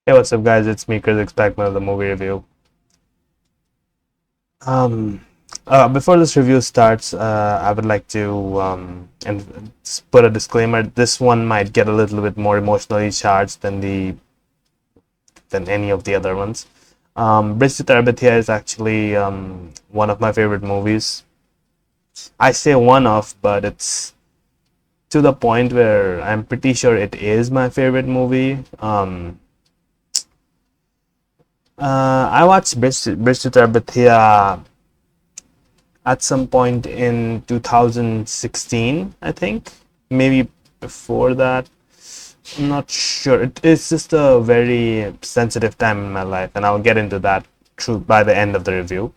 Hey, what's up, guys? It's me, Chris, back with another movie review. Um, Before this review starts, I would like to put a disclaimer. This one might get a little bit more emotionally charged than any of the other ones. Bridge to Terabithia is actually one of my favorite movies. I say one of, but it's to the point where I'm pretty sure it is my favorite movie. I watched Bridge to Terabithia at some point in 2016, I think. Maybe before that. I'm not sure. It's just a very sensitive time in my life, and I'll get into that by the end of the review.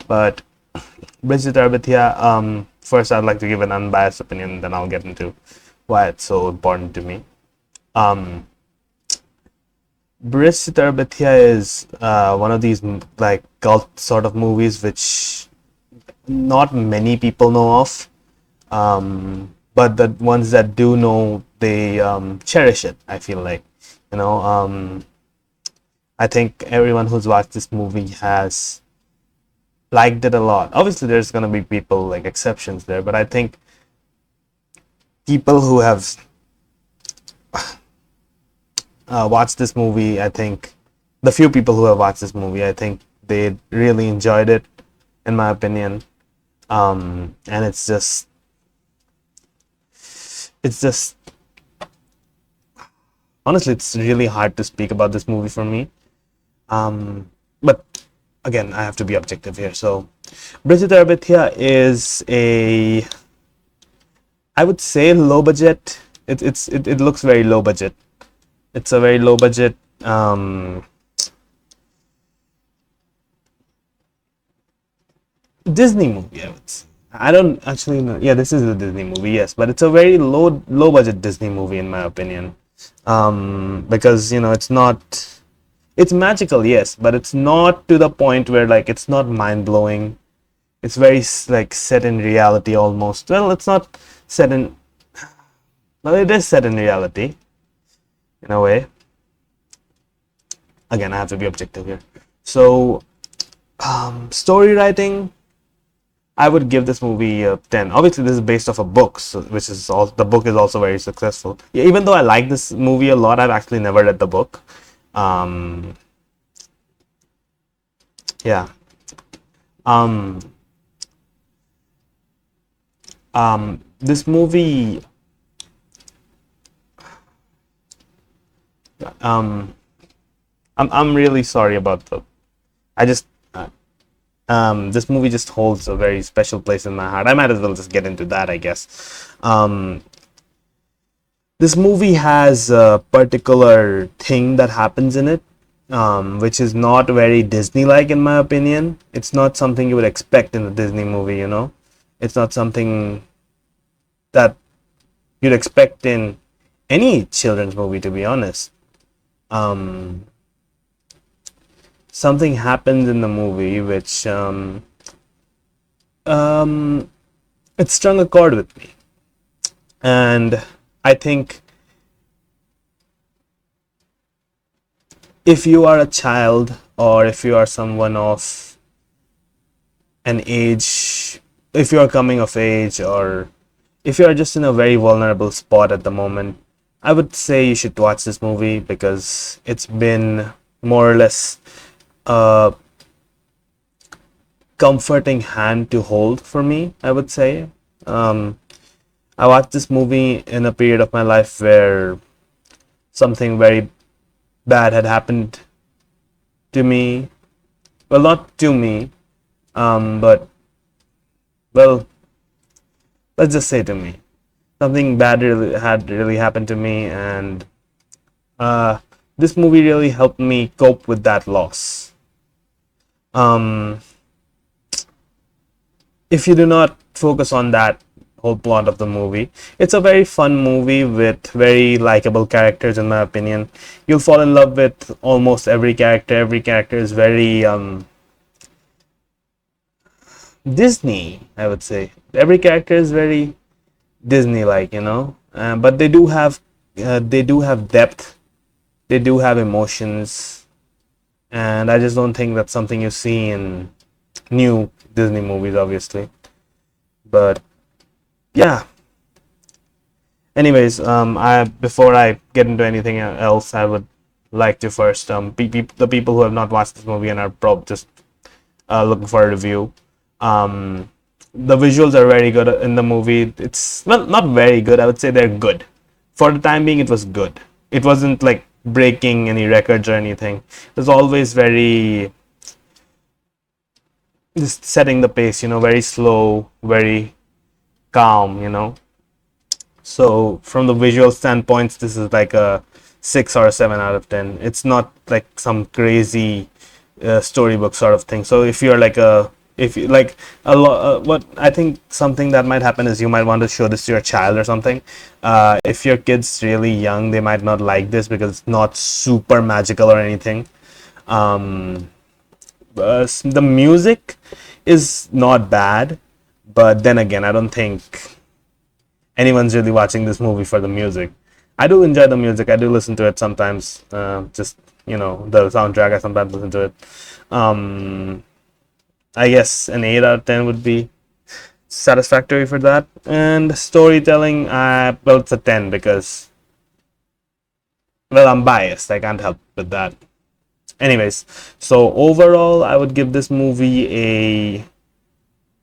But Bridge to Terabithia, first I'd like to give an unbiased opinion, then I'll get into why it's so important to me. Um, Bridge to Terabithia is one of these like cult sort of movies which not many people know of, but the ones that do know, they cherish it. I feel like, you know, I think everyone who's watched this movie has liked it a lot. Obviously, there's gonna be people like exceptions there, but I think people who have watched this movie, I think the few people who have watched this movie, I think they really enjoyed it, in my opinion. And it's just honestly, it's really hard to speak about this movie for me. But again, I have to be objective here. So, Bridge to Terabithia is I would say low budget. It looks very low budget. It's a very low budget Disney movie, I would say. I don't actually know. Yeah, this is a Disney movie, yes, but it's a very low budget Disney movie in my opinion. Because it's not, it's magical, yes, but it's not to the point where like it's not mind blowing. It's very like set in reality almost. Well, it's not set in. Well, it is set in reality in a way. Again, I have to be objective here. So, story writing, I would give this movie a 10. Obviously, this is based off a book, so, which is all the book is also very successful. Yeah, even though I like this movie a lot, I've actually never read the book. Um, yeah. Um, this movie, um, I'm really sorry about the. I just this movie just holds a very special place in my heart. I might as well just get into that, I guess. This movie has a particular thing that happens in it, which is not very Disney-like, in my opinion. It's not something you would expect in a Disney movie, you know? It's not something that you'd expect in any children's movie, to be honest. Um, Something happens in the movie which um, it strung a chord with me, and I think if you are a child or if you are someone of an age, if you are coming of age, or if you are just in a very vulnerable spot at the moment, I would say you should watch this movie because it's been more or less a comforting hand to hold for me, I would say. Um, I watched this movie in a period of my life where something very bad had happened to me. Well, not to me, but, well, let's just say to me. Something bad really happened to me, and uh, this movie really helped me cope with that loss. Um, if you do not focus on that whole plot of the movie, it's a very fun movie with very likable characters, in my opinion. You'll fall in love with almost every character. Every character is very Disney, I would say. Every character is very Disney like, but they do have depth They do have emotions, and I just don't think that's something you see in new Disney movies, obviously. But yeah. Anyways, I before I get into anything else, I would like to first the people who have not watched this movie and are probably just looking for a review. Um, the visuals are very good in the movie. It's well, not very good. I would say they're good. For the time being, it was good. It wasn't like breaking any records or anything. It was always very just setting the pace. Very slow, very calm. So from the visual standpoints, this is like a 6 or a 7 out of 10. It's not like some crazy storybook sort of thing. So if you like a lot, what I think something that might happen is you might want to show this to your child or something. If your kid's really young, they might not like this because it's not super magical or anything. Um, the music is not bad, but then again, I don't think anyone's really watching this movie for the music. I do enjoy the music. I do listen to it sometimes. Just the soundtrack. I sometimes listen to it. Um, I guess an 8 out of 10 would be satisfactory for that. And storytelling, well, it's a 10 because well, I'm biased. I can't help with that. Anyways, so overall, I would give this movie a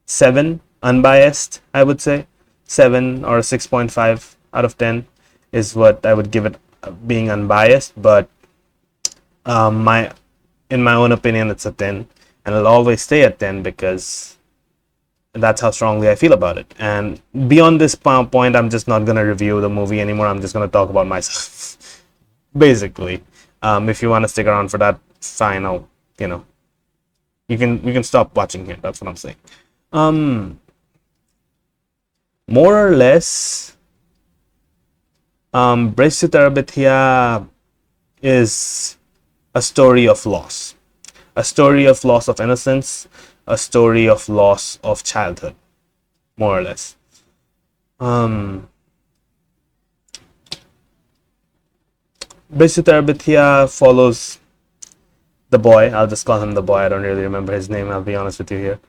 7, unbiased, I would say. 7 or 6.5 out of 10 is what I would give it, being unbiased. But my in my own opinion, it's a 10, and it'll always stay at 10 because that's how strongly I feel about it. And beyond this point, I'm just not gonna review the movie anymore. I'm just gonna talk about myself, basically. If you want to stick around for that, fine. I'll, you can stop watching here. That's what I'm saying. Um, More or less, Bridge to Terabithia is a story of loss, a story of loss of innocence, a story of loss of childhood, more or less. Um, Bridge to Terabithia follows the boy. I'll just call him the boy. I don't really remember his name. I'll be honest with you here.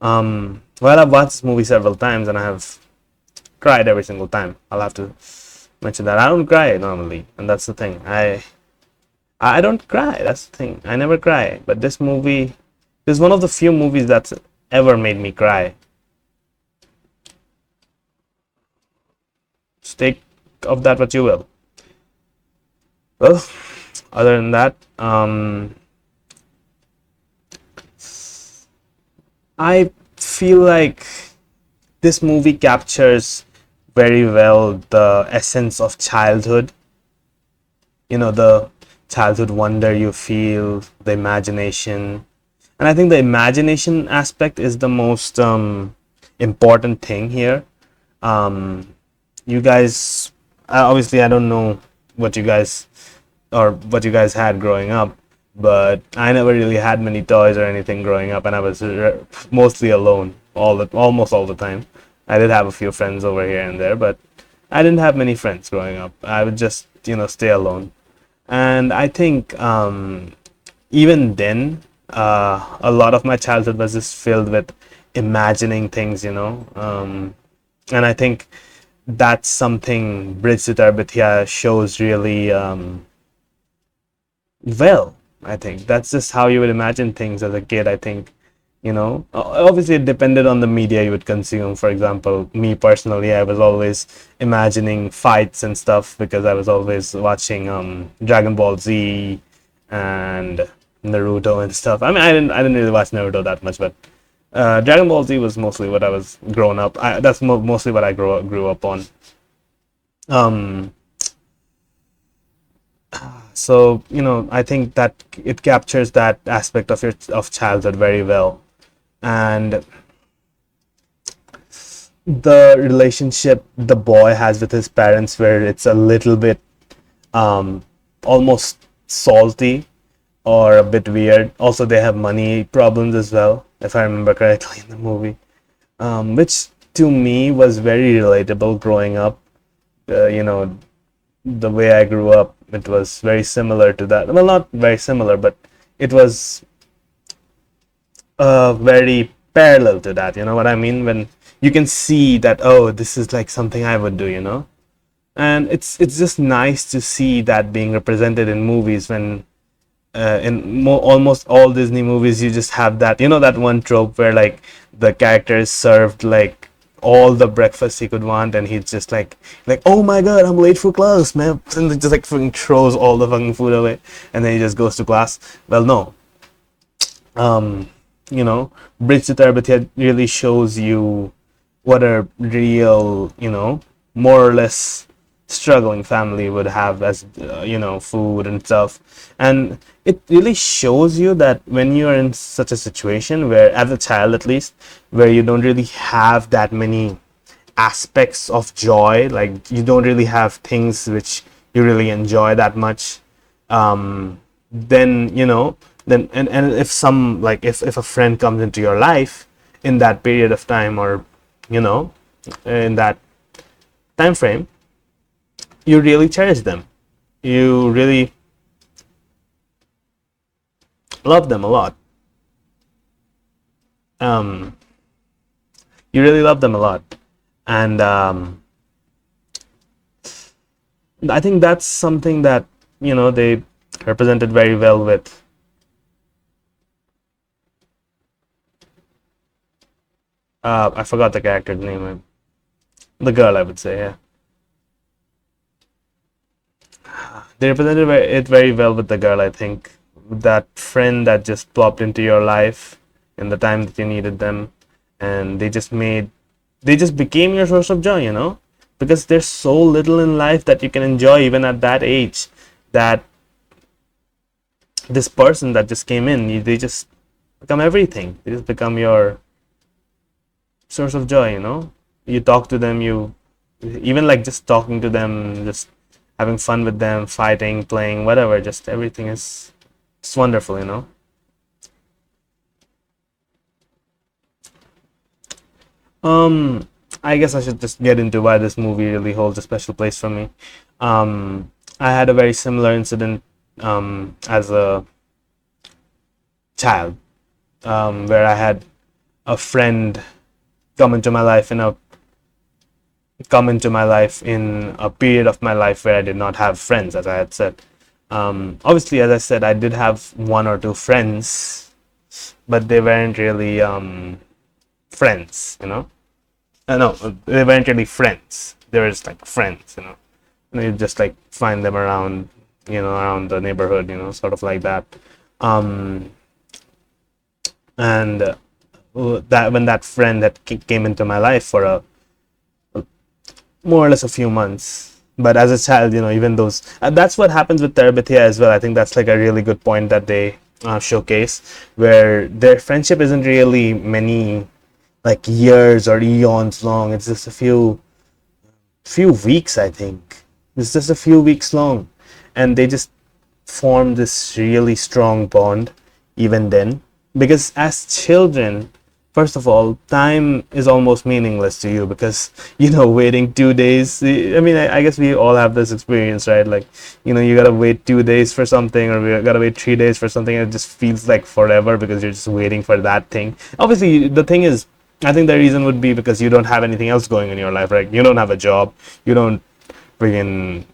Well, I've watched this movie several times and I have cried every single time. I'll have to mention that. I don't cry normally, and that's the thing. I don't cry. That's the thing. I never cry. But this movie is one of the few movies that's ever made me cry. Just take of that what you will. Well, other than that, I feel like this movie captures very well the essence of childhood. The childhood wonder you feel, the imagination. And I think the imagination aspect is the most important thing here. You guys, obviously, I don't know what you guys had growing up, but I never really had many toys or anything growing up, and I was mostly alone almost all the time. I did have a few friends over here and there, but I didn't have many friends growing up. I would just stay alone, and I think even then, a lot of my childhood was just filled with imagining things, and I think that's something Bridge to Terabithia shows really well. I think that's just how you would imagine things as a kid. I think, obviously it depended on the media you would consume. For example, me personally, I was always imagining fights and stuff because I was always watching Dragon Ball Z and Naruto and stuff. I mean, I didn't really watch Naruto that much, but Dragon Ball Z was mostly what I was growing up. That's mostly what I grew up on. Um, so I think that it captures that aspect of childhood very well, and the relationship the boy has with his parents, where it's a little bit um, almost salty or a bit weird. Also, they have money problems as well, if I remember correctly in the movie, which to me was very relatable growing up. The way I grew up, it was very similar to that. Well, not very similar, but it was very parallel to that. You know what I mean? When you can see that, oh, this is like something I would do. And it's just nice to see that being represented in movies when almost all Disney movies you just have that that one trope where like the character is served like all the breakfast he could want and he's just like oh my god, I'm late for class, man, and just like fucking throws all the fucking food away and then he just goes to class. Well, no, um Bridge to Terabithia really shows you what a real, more or less struggling family would have as food and stuff. And it really shows you that when you're in such a situation where, as a child at least, where you don't really have that many aspects of joy, like you don't really have things which you really enjoy that much, then and if some, like, if a friend comes into your life in that period of time, or you know in that time frame, you really cherish them, you really love them a lot. um you really love them a lot. And I think that's something that they represented very well with I forgot the character's name. The girl, I would say, yeah. They represented it very well with the girl, I think. That friend that just plopped into your life in the time that you needed them, and they just became your source of joy, because there's so little in life that you can enjoy even at that age, that this person that just came in, they just become everything. They just become your source of joy. You talk to them, you even like just talking to them, just having fun with them, fighting, playing, whatever, just everything is just wonderful. I guess I should just get into why this movie really holds a special place for me. I had a very similar incident as a child, where I had a friend come into my life in a period of my life where I did not have friends, as I had said. Obviously, as I said, I did have one or two friends, but they weren't really friends. No, they weren't really friends. They were just like friends. And you just like find them around the neighborhood, sort of like that. Um, and that when that friend that came into my life for more or less a few months. But as a child, even those, that's what happens with Terabithia as well. I think that's like a really good point that they showcase, where their friendship isn't really many like years or eons long. It's just a few weeks, I think. It's just a few weeks long, and they just form this really strong bond even then. Because as children, first of all, time is almost meaningless to you, because waiting 2 days. I mean, I guess we all have this experience, right? Like, you gotta wait 2 days for something, or we gotta wait 3 days for something, and it just feels like forever because you're just waiting for that thing. Obviously, the thing is, I think the reason would be because you don't have anything else going in your life, right? You don't have a job, you don't begin.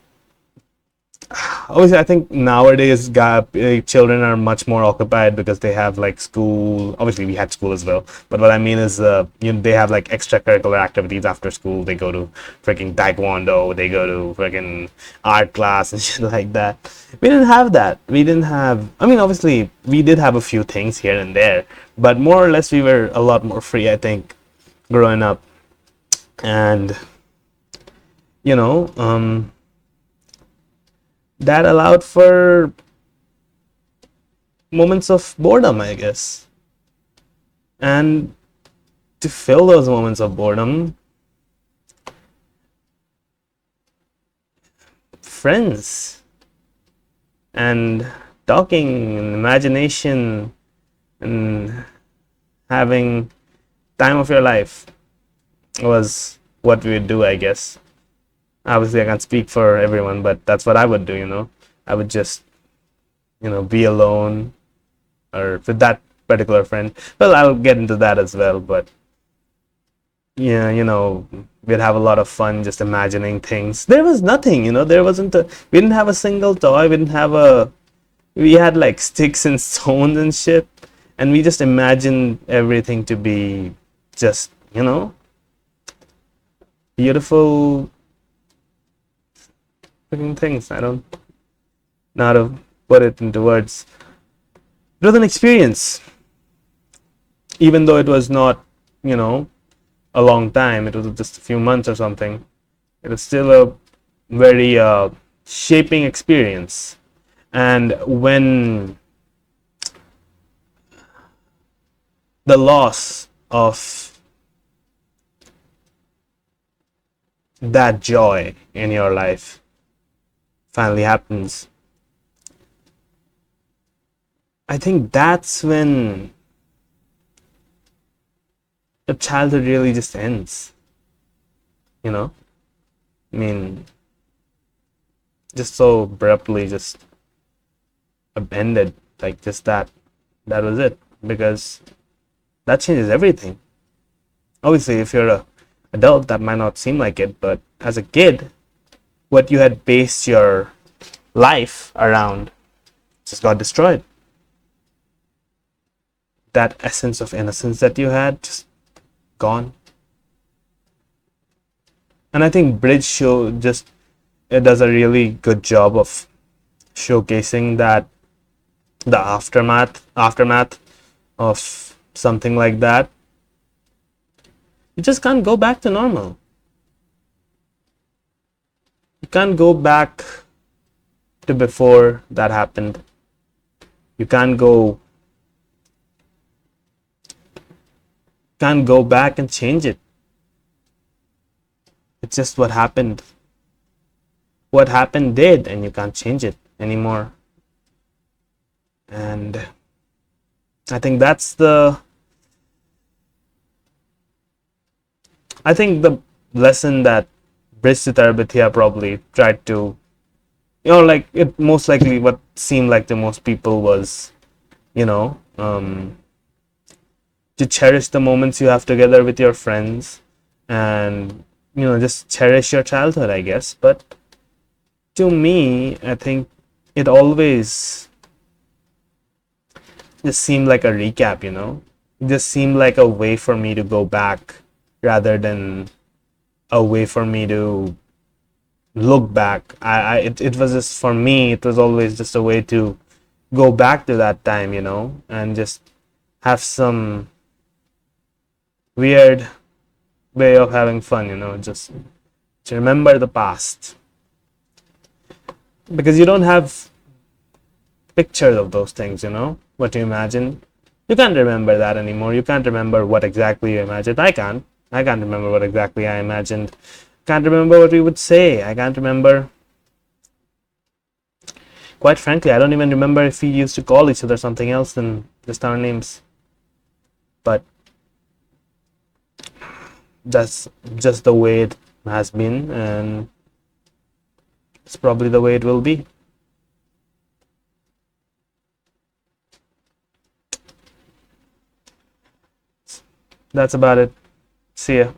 Obviously, I think nowadays children are much more occupied because they have like school. Obviously, we had school as well, but what I mean is, they have like extracurricular activities after school. They go to freaking taekwondo, they go to freaking art class and shit like that. We didn't have that. We didn't have. I mean, obviously, we did have a few things here and there, but more or less, we were a lot more free, I think, growing up, and you know, um that allowed for moments of boredom, I guess. And to fill those moments of boredom, friends and talking and imagination and having time of your life was what we would do, I guess. Obviously, I can't speak for everyone, but that's what I would do. I would just, be alone or with that particular friend. Well, I'll get into that as well, but yeah, we'd have a lot of fun just imagining things. There was nothing, there wasn't we didn't have a single toy, we had like sticks and stones and shit, and we just imagined everything to be just, beautiful freaking things. I don't know how to put it into words. It was an experience, even though it was not, you know, a long time. It was just a few months or something. It was still a very shaping experience. And when the loss of that joy in your life finally happens, I think that's when the childhood really just ends. You know, I mean, just so abruptly, just ended like just that. That was it, because that changes everything. Obviously, if you're a adult, that might not seem like it, but as a kid, what you had based your life around just got destroyed. That essence of innocence that you had just gone. And I think Bridge Show just it does a really good job of showcasing that the aftermath of something like that. You just can't go back to normal. You can't go back to before that happened. You can't go back and change it. It's just what happened. What happened did, and you can't change it anymore. And I think the lesson that Bridge to Terabithia probably tried to, like it most likely what seemed like to most people was, you know, to cherish the moments you have together with your friends, and just cherish your childhood, I guess. But to me, I think it always just seemed like a recap. It just seemed like a way for me to go back rather than a way for me to look back. It was just, for me, it was always just a way to go back to that time, and just have some weird way of having fun, just to remember the past. Because you don't have pictures of those things, what you imagine. You can't remember that anymore. You can't remember what exactly you imagined. I can't. I can't remember what exactly I imagined. Can't remember what we would say. I can't remember. Quite frankly, I don't even remember if we used to call each other something else than just our names. But that's just the way it has been, and it's probably the way it will be. That's about it. See ya.